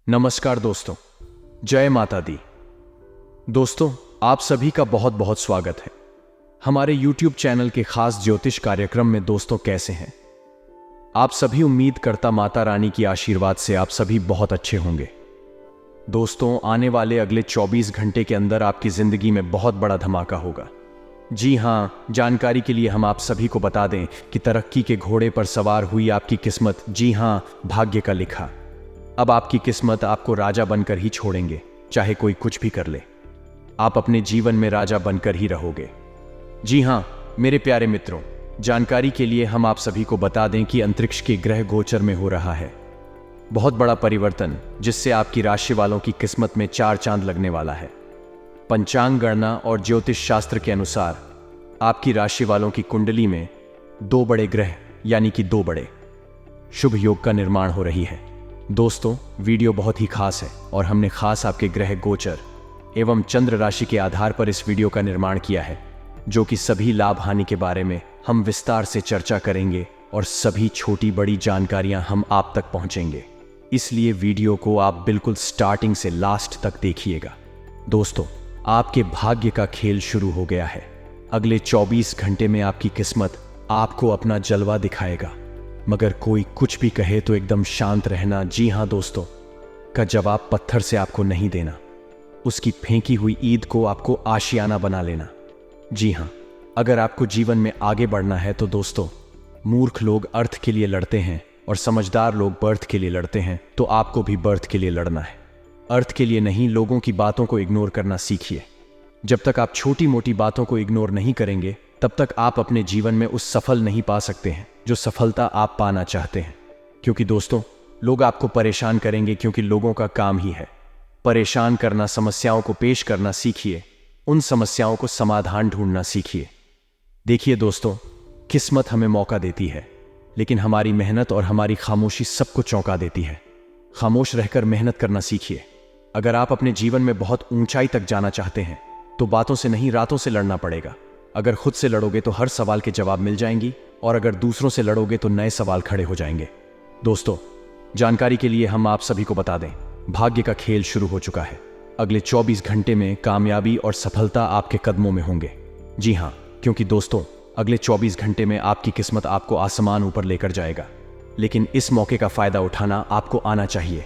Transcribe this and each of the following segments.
नमस्कार दोस्तों, जय माता दी। दोस्तों, आप सभी का बहुत बहुत स्वागत है हमारे YouTube चैनल के खास ज्योतिष कार्यक्रम में। दोस्तों, कैसे हैं आप सभी? उम्मीद करता माता रानी की आशीर्वाद से आप सभी बहुत अच्छे होंगे। दोस्तों, आने वाले अगले 24 घंटे के अंदर आपकी जिंदगी में बहुत बड़ा धमाका होगा। जी हां, जानकारी के लिए हम आप सभी को बता दें कि तरक्की के घोड़े पर सवार हुई आपकी किस्मत, जी हां, भाग्य का लिखा। अब आपकी किस्मत आपको राजा बनकर ही छोड़ेंगे, चाहे कोई कुछ भी कर ले। आप अपने जीवन में राजा बनकर ही रहोगे। जी हां मेरे प्यारे मित्रों, जानकारी के लिए हम आप सभी को बता दें कि अंतरिक्ष के ग्रह गोचर में हो रहा है बहुत बड़ा परिवर्तन, जिससे आपकी राशि वालों की किस्मत में 4 चांद लगने वाला है। पंचांग गणना और ज्योतिष शास्त्र के अनुसार आपकी राशि वालों की कुंडली में 2 बड़े ग्रह यानी कि 2 बड़े शुभ योग का निर्माण हो रही है। दोस्तों, वीडियो बहुत ही खास है और हमने खास आपके ग्रह गोचर एवं चंद्र राशि के आधार पर इस वीडियो का निर्माण किया है, जो कि सभी लाभ हानि के बारे में हम विस्तार से चर्चा करेंगे और सभी छोटी बड़ी जानकारियां हम आप तक पहुंचेंगे। इसलिए वीडियो को आप बिल्कुल स्टार्टिंग से लास्ट तक देखिएगा। दोस्तों, आपके भाग्य का खेल शुरू हो गया है। अगले 24 घंटे में आपकी किस्मत आपको अपना जलवा दिखाएगा, मगर कोई कुछ भी कहे तो एकदम शांत रहना। जी हां दोस्तों, का जवाब पत्थर से आपको नहीं देना, उसकी फेंकी हुई ईद को आपको आशियाना बना लेना। जी हां, अगर आपको जीवन में आगे बढ़ना है तो दोस्तों, मूर्ख लोग अर्थ के लिए लड़ते हैं और समझदार लोग बर्थ के लिए लड़ते हैं, तो आपको भी बर्थ के लिए लड़ना है। अर्थ के लिए नहीं, लोगों की बातों को इग्नोर करना सीखिए। जब तक आप छोटी मोटी बातों को इग्नोर नहीं करेंगे, तब तक आप अपने जीवन में उस सफल नहीं पा सकते हैं जो सफलता आप पाना चाहते हैं। क्योंकि दोस्तों, लोग आपको परेशान करेंगे, क्योंकि लोगों का काम ही है परेशान करना। समस्याओं को पेश करना सीखिए, उन समस्याओं को समाधान ढूंढना सीखिए। देखिए दोस्तों, किस्मत हमें मौका देती है, लेकिन हमारी मेहनत और हमारी खामोशी सबको चौंका देती है। खामोश रहकर मेहनत करना सीखिए। अगर आप अपने जीवन में बहुत ऊंचाई तक जाना चाहते हैं तो बातों से नहीं, रातों से लड़ना पड़ेगा। अगर खुद से लड़ोगे तो हर सवाल के जवाब मिल जाएंगी, और अगर दूसरों से लड़ोगे तो नए सवाल खड़े हो जाएंगे। दोस्तों, जानकारी के लिए हम आप सभी को बता दें, भाग्य का खेल शुरू हो चुका है। अगले 24 घंटे में कामयाबी और सफलता आपके कदमों में होंगे। जी हां, क्योंकि दोस्तों, अगले 24 घंटे में आपकी किस्मत आपको आसमान ऊपर लेकर जाएगा। लेकिन इस मौके का फायदा उठाना आपको आना चाहिए।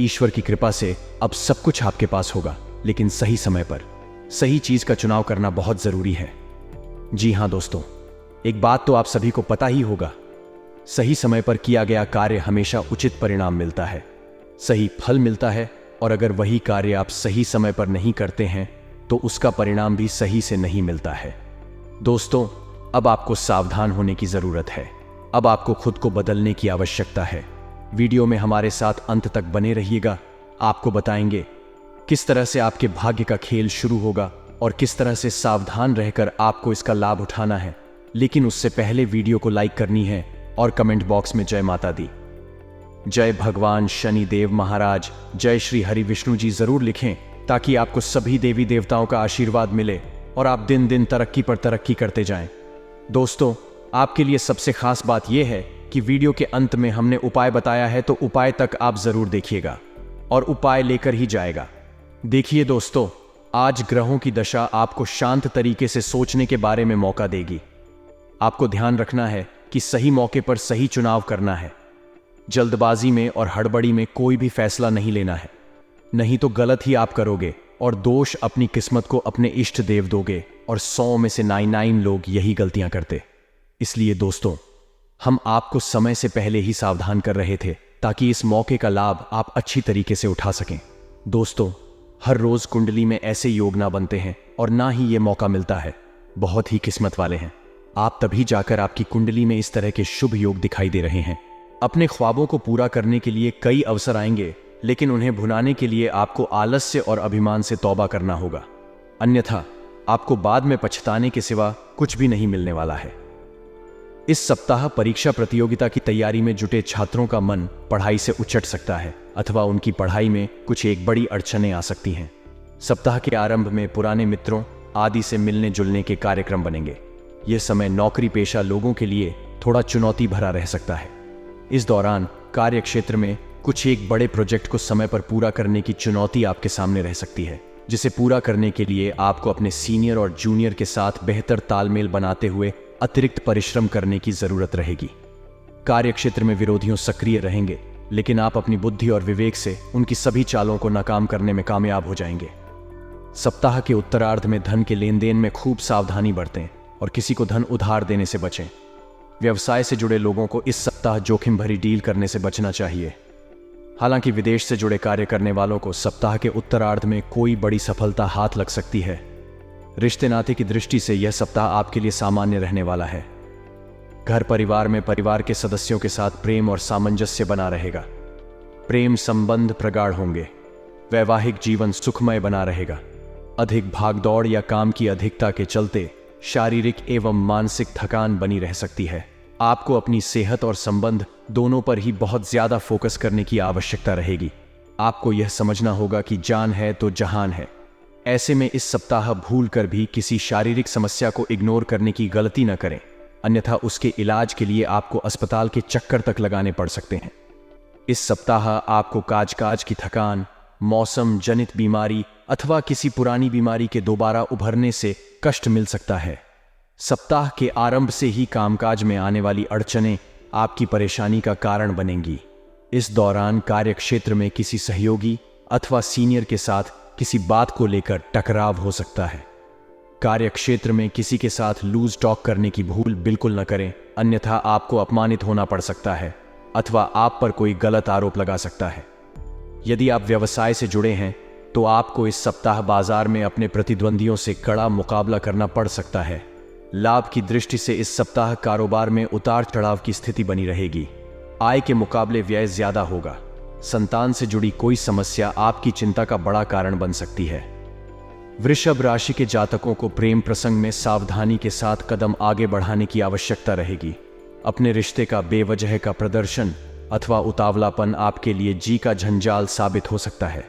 ईश्वर की कृपा से अब सब कुछ आपके पास होगा, लेकिन सही समय पर सही चीज का चुनाव करना बहुत जरूरी है। जी हां दोस्तों, एक बात तो आप सभी को पता ही होगा, सही समय पर किया गया कार्य हमेशा उचित परिणाम मिलता है, सही फल मिलता है। और अगर वही कार्य आप सही समय पर नहीं करते हैं तो उसका परिणाम भी सही से नहीं मिलता है। दोस्तों, अब आपको सावधान होने की जरूरत है। अब आपको खुद को बदलने की आवश्यकता है। वीडियो में हमारे साथ अंत तक बने रहिएगा। आपको बताएंगे किस तरह से आपके भाग्य का खेल शुरू होगा और किस तरह से सावधान रहकर आपको इसका लाभ उठाना है। लेकिन उससे पहले वीडियो को लाइक करनी है और कमेंट बॉक्स में जय माता दी, जय भगवान शनि देव महाराज, जय श्री हरि विष्णु जी जरूर लिखें, ताकि आपको सभी देवी देवताओं का आशीर्वाद मिले और आप दिन दिन तरक्की पर तरक्की करते जाएं। दोस्तों, आपके लिए सबसे खास बात यह है कि वीडियो के अंत में हमने उपाय बताया है, तो उपाय तक आप जरूर देखिएगा और उपाय लेकर ही जाएगा। देखिए दोस्तों, आज ग्रहों की दशा आपको शांत तरीके से सोचने के बारे में मौका देगी। आपको ध्यान रखना है कि सही मौके पर सही चुनाव करना है। जल्दबाजी में और हड़बड़ी में कोई भी फैसला नहीं लेना है, नहीं तो गलत ही आप करोगे और दोष अपनी किस्मत को अपने इष्ट देव दोगे, और 100 में से 99 लोग यही गलतियां करते। इसलिए दोस्तों, हम आपको समय से पहले ही सावधान कर रहे थे, ताकि इस मौके का लाभ आप अच्छी तरीके से उठा सकें। दोस्तों, हर रोज कुंडली में ऐसे योग ना बनते हैं और ना ही ये मौका मिलता है। बहुत ही किस्मत वाले हैं आप, तभी जाकर आपकी कुंडली में इस तरह के शुभ योग दिखाई दे रहे हैं। अपने ख्वाबों को पूरा करने के लिए कई अवसर आएंगे, लेकिन उन्हें भुनाने के लिए आपको आलस्य और अभिमान से तौबा करना होगा, अन्यथा आपको बाद में पछताने के सिवा कुछ भी नहीं मिलने वाला है। इस सप्ताह परीक्षा प्रतियोगिता की तैयारी में जुटे छात्रों का मन पढ़ाई से उचट सकता है, अथवा उनकी पढ़ाई में कुछ एक बड़ी अड़चनें आ सकती हैं। सप्ताह के आरंभ में पुराने मित्रों आदि से मिलने जुलने के कार्यक्रम बनेंगे। यह समय नौकरी पेशा लोगों के लिए थोड़ा चुनौती भरा रह सकता है। इस दौरान कार्य क्षेत्र में कुछ एक बड़े प्रोजेक्ट को समय पर पूरा करने की चुनौती आपके सामने रह सकती है, जिसे पूरा करने के लिए आपको अपने सीनियर और जूनियर के साथ बेहतर तालमेल बनाते हुए अतिरिक्त परिश्रम करने की जरूरत रहेगी। कार्यक्षेत्र में विरोधियों सक्रिय रहेंगे, लेकिन आप अपनी बुद्धि और विवेक से उनकी सभी चालों को नाकाम करने में कामयाब हो जाएंगे। सप्ताह के उत्तरार्ध में धन के लेन देन में खूब सावधानी बरतें और किसी को धन उधार देने से बचें। व्यवसाय से जुड़े लोगों को इस सप्ताह जोखिम भरी डील करने से बचना चाहिए। हालांकि विदेश से जुड़े कार्य करने वालों को सप्ताह के उत्तरार्ध में कोई बड़ी सफलता हाथ लग सकती है। रिश्ते नाते की दृष्टि से यह सप्ताह आपके लिए सामान्य रहने वाला है। घर परिवार में परिवार के सदस्यों के साथ प्रेम और सामंजस्य बना रहेगा। प्रेम संबंध प्रगाढ़ होंगे। वैवाहिक जीवन सुखमय बना रहेगा। अधिक भागदौड़ या काम की अधिकता के चलते शारीरिक एवं मानसिक थकान बनी रह सकती है। आपको अपनी सेहत और संबंध दोनों पर ही बहुत ज्यादा फोकस करने की आवश्यकता रहेगी। आपको यह समझना होगा कि जान है तो जहान है। ऐसे में इस सप्ताह भूल कर भी किसी शारीरिक समस्या को इग्नोर करने की गलती न करें, अन्यथा उसके इलाज के लिए आपको अस्पताल के चक्कर तक लगाने पड़ सकते हैं। इस सप्ताह आपको काज की थकान, मौसम जनित बीमारी अथवा किसी पुरानी बीमारी के दोबारा उभरने से कष्ट मिल सकता है। सप्ताह के आरंभ से ही कामकाज में आने वाली अड़चनें आपकी परेशानी का कारण बनेंगी। इस दौरान कार्यक्षेत्र में किसी सहयोगी अथवा सीनियर के साथ किसी बात को लेकर टकराव हो सकता है। कार्यक्षेत्र में किसी के साथ लूज टॉक करने की भूल बिल्कुल न करें, अन्यथा आपको अपमानित होना पड़ सकता है अथवा आप पर कोई गलत आरोप लगा सकता है। यदि आप व्यवसाय से जुड़े हैं तो आपको इस सप्ताह बाजार में अपने प्रतिद्वंदियों से कड़ा मुकाबला करना पड़ सकता है। लाभ की दृष्टि से इस सप्ताह कारोबार में उतार चढ़ाव की स्थिति बनी रहेगी। आय के मुकाबले व्यय ज्यादा होगा। संतान से जुड़ी कोई समस्या आपकी चिंता का बड़ा कारण बन सकती है। वृषभ राशि के जातकों को प्रेम प्रसंग में सावधानी के साथ कदम आगे बढ़ाने की आवश्यकता रहेगी। अपने रिश्ते का बेवजह का प्रदर्शन अथवा उतावलापन आपके लिए जी का झंझाल साबित हो सकता है।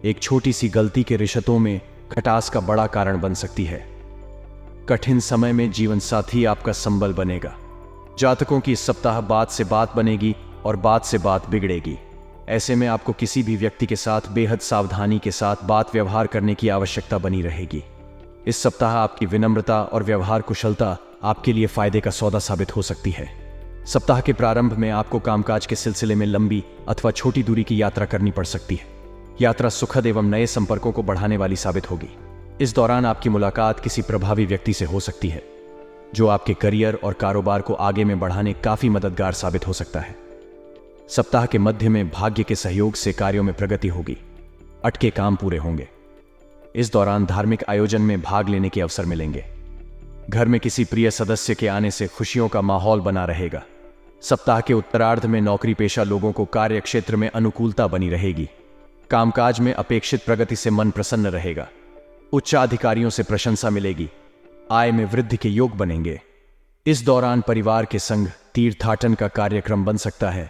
एक छोटी सी गलती के रिश्तों में खटास का बड़ा कारण बन सकती है। कठिन समय में जीवन साथी आपका संबल बनेगा। जातकों की इस सप्ताह बात से बात बनेगी और बात से बात बिगड़ेगी। ऐसे में आपको किसी भी व्यक्ति के साथ बेहद सावधानी के साथ बात व्यवहार करने की आवश्यकता बनी रहेगी। इस सप्ताह आपकी विनम्रता और व्यवहार कुशलता आपके लिए फायदे का सौदा साबित हो सकती है। सप्ताह के प्रारंभ में आपको कामकाज के सिलसिले में लंबी अथवा छोटी दूरी की यात्रा करनी पड़ सकती है। यात्रा सुखद एवं नए संपर्कों को बढ़ाने वाली साबित होगी। इस दौरान आपकी मुलाकात किसी प्रभावी व्यक्ति से हो सकती है, जो आपके करियर और कारोबार को आगे में बढ़ाने काफी मददगार साबित हो सकता है। सप्ताह के मध्य में भाग्य के सहयोग से कार्यों में प्रगति होगी। अटके काम पूरे होंगे। इस दौरान धार्मिक आयोजन में भाग लेने के अवसर मिलेंगे। घर में किसी प्रिय सदस्य के आने से खुशियों का माहौल बना रहेगा। सप्ताह के उत्तरार्ध में नौकरी पेशा लोगों को कार्य क्षेत्र में अनुकूलता बनी रहेगी। कामकाज में अपेक्षित प्रगति से मन प्रसन्न रहेगा। उच्चाधिकारियों से प्रशंसा मिलेगी। आय में वृद्धि के योग बनेंगे। इस दौरान परिवार के संग तीर्थाटन का कार्यक्रम बन सकता है।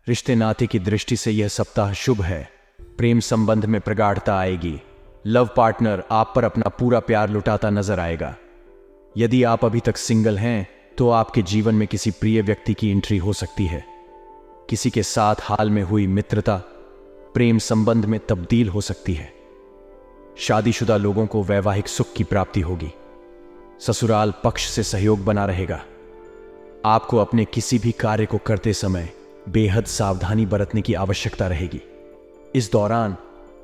रिश्ते नाते की दृष्टि से यह सप्ताह शुभ है। प्रेम संबंध में प्रगाढ़ता आएगी। लव पार्टनर आप पर अपना पूरा प्यार लुटाता नजर आएगा। यदि आप अभी तक सिंगल हैं तो आपके जीवन में किसी प्रिय व्यक्ति की एंट्री हो सकती है। किसी के साथ हाल में हुई मित्रता प्रेम संबंध में तब्दील हो सकती है। शादीशुदा लोगों को वैवाहिक सुख की प्राप्ति होगी। ससुराल पक्ष से सहयोग बना रहेगा। आपको अपने किसी भी कार्य को करते समय बेहद सावधानी बरतने की आवश्यकता रहेगी। इस दौरान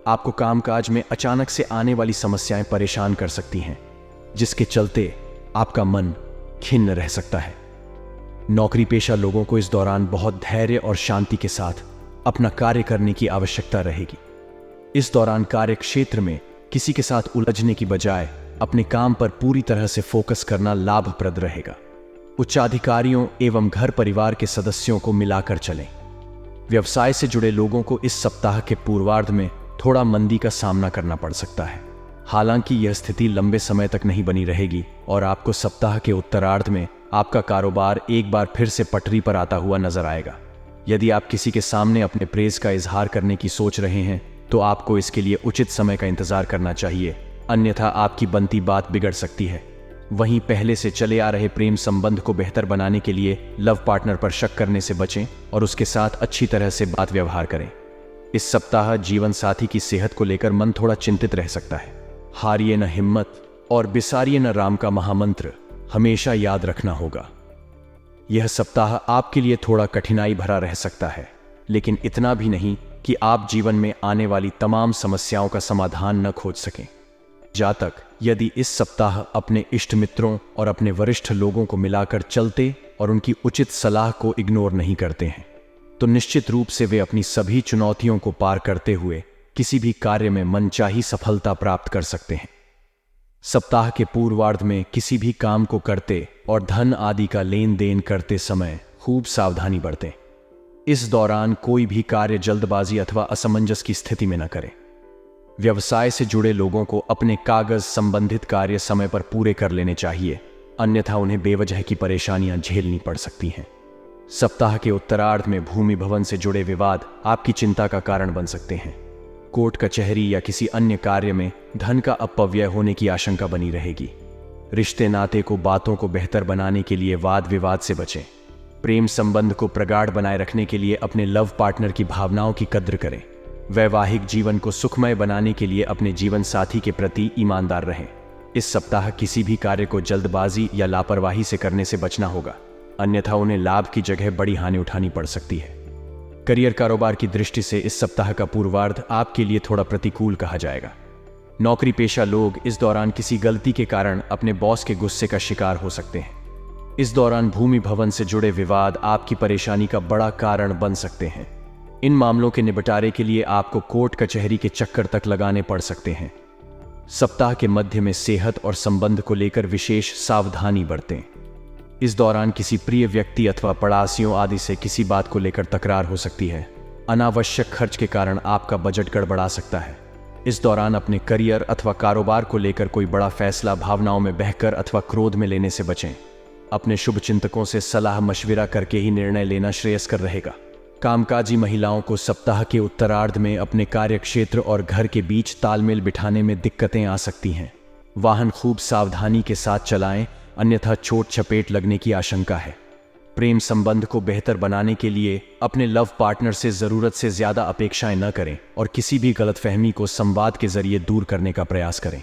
आपको कामकाज में अचानक से आने वाली समस्याएं परेशान कर सकती हैं, जिसके चलते आपका मन खिन्न रह सकता है। नौकरी पेशा लोगों को इस दौरान बहुत धैर्य और शांति के साथ अपना कार्य करने की आवश्यकता रहेगी। इस दौरान कार्य क्षेत्र में किसी के साथ उलझने की बजाय अपने काम पर पूरी तरह से फोकस करना लाभप्रद रहेगा। उच्चाधिकारियों एवं घर परिवार के सदस्यों को मिलाकर चलें। व्यवसाय से जुड़े लोगों को इस सप्ताह के पूर्वार्ध में थोड़ा मंदी का सामना करना पड़ सकता है। हालांकि यह स्थिति लंबे समय तक नहीं बनी रहेगी और आपको सप्ताह के उत्तरार्ध में आपका कारोबार एक बार फिर से पटरी पर आता हुआ नजर आएगा। यदि आप किसी के सामने अपने प्रेज का इजहार करने की सोच रहे हैं तो आपको इसके लिए उचित समय का इंतजार करना चाहिए, अन्यथा आपकी बनती बात बिगड़ सकती है। वहीं पहले से चले आ रहे प्रेम संबंध को बेहतर बनाने के लिए लव पार्टनर पर शक करने से बचें और उसके साथ अच्छी तरह से बात व्यवहार करें। इस सप्ताह जीवन साथी की सेहत को लेकर मन थोड़ा चिंतित रह सकता है। हारिए न हिम्मत और बिसारिए न राम का महामंत्र हमेशा याद रखना होगा। यह सप्ताह आपके लिए थोड़ा कठिनाई भरा रह सकता है, लेकिन इतना भी नहीं कि आप जीवन में आने वाली तमाम समस्याओं का समाधान न खोज सकें। जातक यदि इस सप्ताह अपने इष्ट मित्रों और अपने वरिष्ठ लोगों को मिलाकर चलते और उनकी उचित सलाह को इग्नोर नहीं करते हैं, तो निश्चित रूप से वे अपनी सभी चुनौतियों को पार करते हुए किसी भी कार्य में मनचाही सफलता प्राप्त कर सकते हैं। सप्ताह के पूर्वार्ध में किसी भी काम को करते और धन आदि का लेन देन करते समय खूब सावधानी बरतें। इस दौरान कोई भी कार्य जल्दबाजी अथवा असमंजस की स्थिति में न करें। व्यवसाय से जुड़े लोगों को अपने कागज संबंधित कार्य समय पर पूरे कर लेने चाहिए, अन्यथा उन्हें बेवजह की परेशानियां झेलनी पड़ सकती हैं। सप्ताह के उत्तरार्ध में भूमि भवन से जुड़े विवाद आपकी चिंता का कारण बन सकते हैं। कोर्ट कचहरी या किसी अन्य कार्य में धन का अपव्यय होने की आशंका बनी रहेगी। रिश्ते नाते को बातों को बेहतर बनाने के लिए वाद विवाद से बचें। प्रेम संबंध को प्रगाढ़ बनाए रखने के लिए अपने लव पार्टनर की भावनाओं की कद्र करें। वैवाहिक जीवन को सुखमय बनाने के लिए अपने जीवन साथी के प्रति ईमानदार रहें। इस सप्ताह किसी भी कार्य को जल्दबाजी या लापरवाही से करने से बचना होगा, अन्यथा उन्हें लाभ की जगह बड़ी हानि उठानी पड़ सकती है। करियर कारोबार की दृष्टि से इस सप्ताह का पूर्वार्ध आपके लिए थोड़ा प्रतिकूल कहा जाएगा। नौकरी पेशा लोग इस दौरान किसी गलती के कारण अपने बॉस के गुस्से का शिकार हो सकते हैं। इस दौरान भूमि भवन से जुड़े विवाद आपकी परेशानी का बड़ा कारण बन सकते हैं। इन मामलों के निपटारे के लिए आपको कोर्ट कचहरी के चक्कर तक लगाने पड़ सकते हैं। सप्ताह के मध्य में सेहत और संबंध को लेकर विशेष सावधानी बरतें। इस दौरान किसी प्रिय व्यक्ति अथवा पड़ोसियों आदि से किसी बात को लेकर तकरार हो सकती है। अनावश्यक खर्च के कारण आपका बजट गड़बड़ा सकता है। इस दौरान अपने करियर अथवा कारोबार को लेकर कोई बड़ा फैसला भावनाओं में बहकर अथवा क्रोध में लेने से बचें। अपने शुभचिंतकों से सलाह मशविरा करके ही निर्णय लेना श्रेयस्कर रहेगा। कामकाजी महिलाओं को सप्ताह के उत्तरार्ध में अपने कार्यक्षेत्र और घर के बीच तालमेल बिठाने में दिक्कतें आ सकती हैं। वाहन खूब सावधानी के साथ चलाएं, अन्यथा चोट चपेट लगने की आशंका है। प्रेम संबंध को बेहतर बनाने के लिए अपने लव पार्टनर से जरूरत से ज्यादा अपेक्षाएं न करें और किसी भी गलतफहमी को संवाद के जरिए दूर करने का प्रयास करें।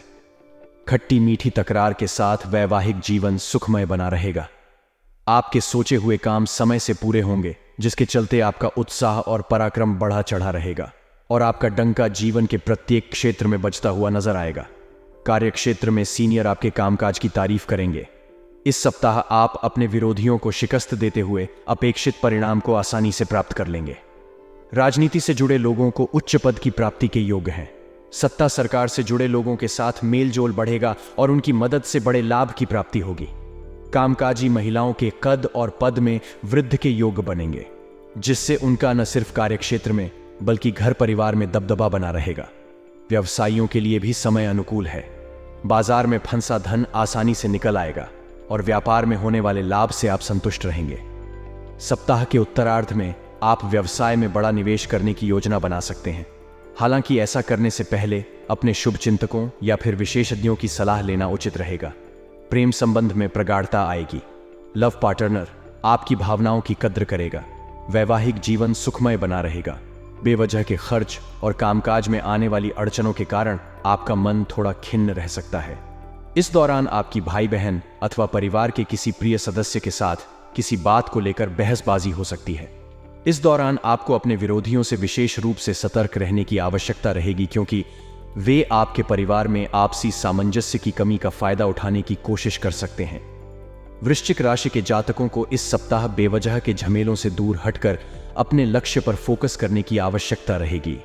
खट्टी मीठी तकरार के साथ वैवाहिक जीवन सुखमय बना रहेगा। आपके सोचे हुए काम समय से पूरे होंगे, जिसके चलते आपका उत्साह और पराक्रम बढ़ा चढ़ा रहेगा और आपका डंका जीवन के प्रत्येक क्षेत्र में बजता हुआ नजर आएगा। कार्यक्षेत्र में सीनियर आपके कामकाज की तारीफ करेंगे। इस सप्ताह आप अपने विरोधियों को शिकस्त देते हुए अपेक्षित परिणाम को आसानी से प्राप्त कर लेंगे। राजनीति से जुड़े लोगों को उच्च पद की प्राप्ति के योग्य हैं। सत्ता सरकार से जुड़े लोगों के साथ मेलजोल बढ़ेगा और उनकी मदद से बड़े लाभ की प्राप्ति होगी। कामकाजी महिलाओं के कद और पद में वृद्धि के योग बनेंगे, जिससे उनका न सिर्फ कार्यक्षेत्र में बल्कि घर परिवार में दबदबा बना रहेगा। व्यवसायियों के लिए भी समय अनुकूल है। बाजार में फंसा धन आसानी से निकल आएगा और व्यापार में होने वाले लाभ से आप संतुष्ट रहेंगे। सप्ताह के उत्तरार्ध में आप व्यवसाय में बड़ा निवेश करने की योजना बना सकते हैं। हालांकि ऐसा करने से पहले अपने शुभचिंतकों या फिर विशेषज्ञों की सलाह लेना उचित रहेगा। प्रेम संबंध में प्रगाढ़ता आएगी। लव पार्टनर आपकी भावनाओं की कद्र करेगा। वैवाहिक जीवन सुखमय बना रहेगा। बेवजह के खर्च और कामकाज में आने वाली अड़चनों के कारण आपका मन थोड़ा खिन्न रह सकता है। इस दौरान आपकी भाई बहन अथवा परिवार के किसी प्रिय सदस्य के साथ किसी बात को लेकर बहसबाजी हो सकती है। इस दौरान आपको अपने विरोधियों से विशेष रूप से सतर्क रहने की आवश्यकता रहेगी, क्योंकि वे आपके परिवार में आपसी सामंजस्य की कमी का फायदा उठाने की कोशिश कर सकते हैं। वृश्चिक राशि के जातकों को इस सप्ताह बेवजह के झमेलों से दूर हटकर अपने लक्ष्य पर फोकस करने की आवश्यकता रहेगी।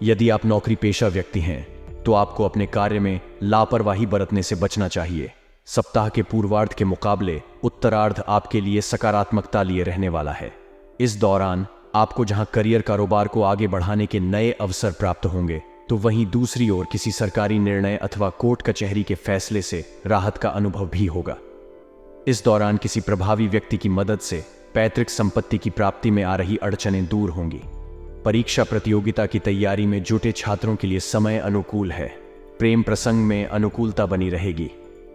यदि आप नौकरी पेशा व्यक्ति हैं तो आपको अपने कार्य में लापरवाही बरतने से बचना चाहिए। सप्ताह के पूर्वार्ध के मुकाबले उत्तरार्ध आपके लिए सकारात्मकता लिए रहने वाला है। इस दौरान आपको जहां करियर कारोबार को आगे बढ़ाने के नए अवसर प्राप्त होंगे, तो वहीं दूसरी ओर किसी सरकारी निर्णय अथवा कोर्ट कचहरी के फैसले से राहत का अनुभव भी होगा। इस दौरान किसी प्रभावी व्यक्ति की मदद से पैतृक संपत्ति की प्राप्ति में आ रही अड़चनें दूर होंगी। परीक्षा प्रतियोगिता की तैयारी में जुटे छात्रों के लिए समय अनुकूल है। प्रेम प्रसंग में अनुकूलता बनी रहेगी।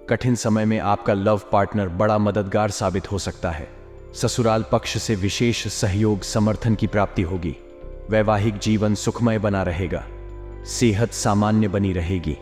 कठिन समय में आपका लव पार्टनर बड़ा मददगार साबित हो सकता है। ससुराल पक्ष से विशेष सहयोग समर्थन की प्राप्ति होगी। वैवाहिक जीवन सुखमय बना रहेगा। सेहत सामान्य बनी रहेगी।